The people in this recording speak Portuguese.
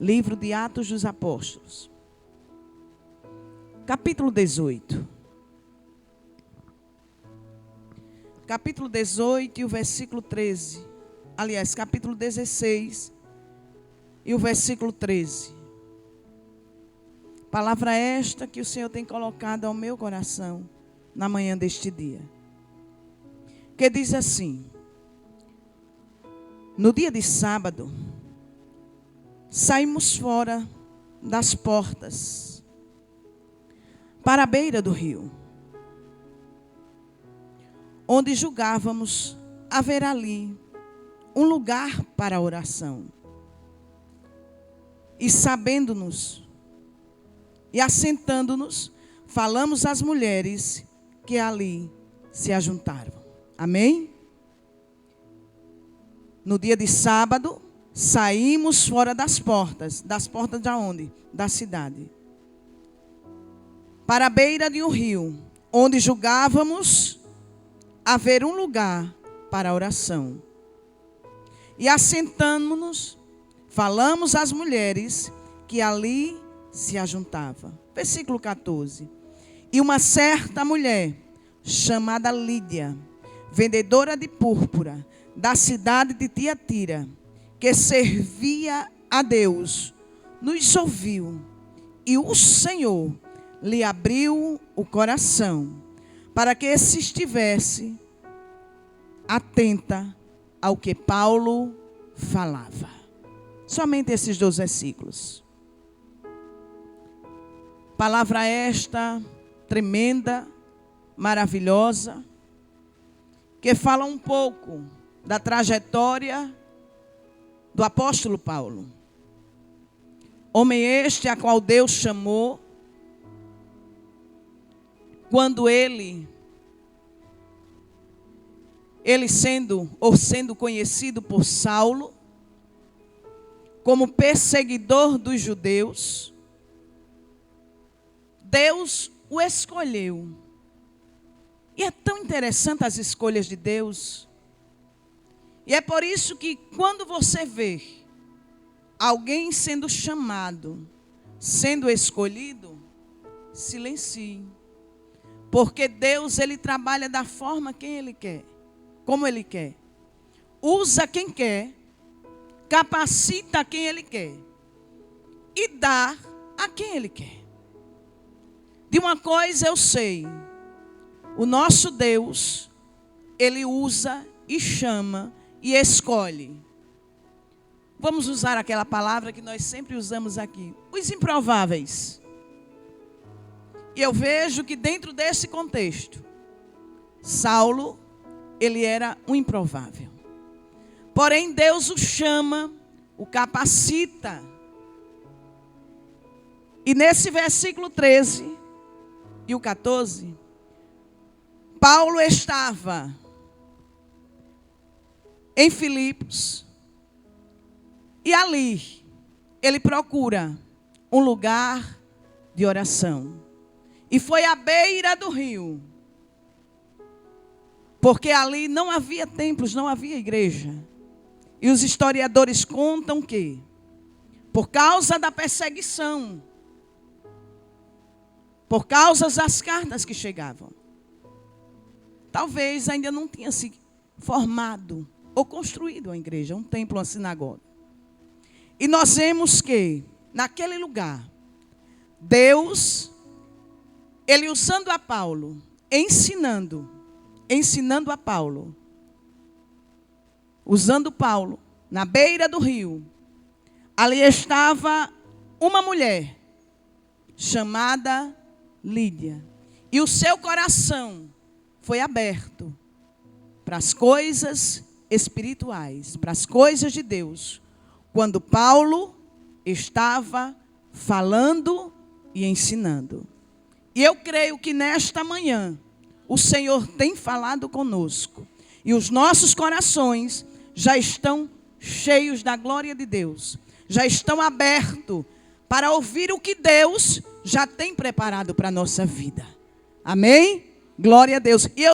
Livro de Atos dos Apóstolos, capítulo 18. Capítulo 18 e o versículo 13. Aliás, capítulo 16 e o versículo 13. Palavra esta que o Senhor tem colocado ao meu coração na manhã deste dia. Que diz assim: no dia de sábado, saímos fora das portas, para a beira do rio, onde julgávamos haver ali um lugar para a oração. E sabendo-nos, e assentando-nos, falamos às mulheres que ali se ajuntaram. Amém? No dia de sábado, saímos fora das portas de onde? Da cidade, para a beira de um rio, onde julgávamos haver um lugar para a oração. E assentando-nos, falamos às mulheres que ali se ajuntavam. Versículo 14. E uma certa mulher, chamada Lídia, vendedora de púrpura, da cidade de Tiatira, que servia a Deus, nos ouviu, e o Senhor lhe abriu o coração, para que se estivesse atenta ao que Paulo falava. Somente esses 2 versículos. Palavra esta tremenda, maravilhosa, que fala um pouco da trajetória do apóstolo Paulo. Homem este a qual Deus chamou, quando ele sendo conhecido por Saulo, como perseguidor dos judeus, Deus o escolheu. E é tão interessante as escolhas de Deus. E é por isso que quando você vê alguém sendo chamado, sendo escolhido, silencie. Porque Deus, Ele trabalha da forma quem Ele quer, como Ele quer. Usa quem quer, capacita quem Ele quer e dá a quem Ele quer. De uma coisa eu sei, o nosso Deus, Ele usa e chama e escolhe. Vamos usar aquela palavra que nós sempre usamos aqui, os improváveis. E eu vejo que dentro desse contexto, Saulo, ele era um improvável. Porém, Deus o chama, o capacita. E nesse versículo 13 e o 14, Paulo estava em Filipos, e ali ele procura um lugar de oração. E foi à beira do rio, porque ali não havia templos, não havia igreja. E os historiadores contam que, por causa da perseguição, por causa das cartas que chegavam, talvez ainda não tinha se formado ou construído uma igreja, um templo, uma sinagoga. E nós vemos que, naquele lugar, Deus, Ele usando a Paulo, ensinando a Paulo, usando Paulo, na beira do rio, ali estava uma mulher, chamada Lídia. E o seu coração foi aberto para as coisas espirituais, para as coisas de Deus, quando Paulo estava falando e ensinando. E eu creio que nesta manhã o Senhor tem falado conosco, e os nossos corações já estão cheios da glória de Deus, já estão abertos para ouvir o que Deus já tem preparado para a nossa vida. Amém? Glória a Deus. E eu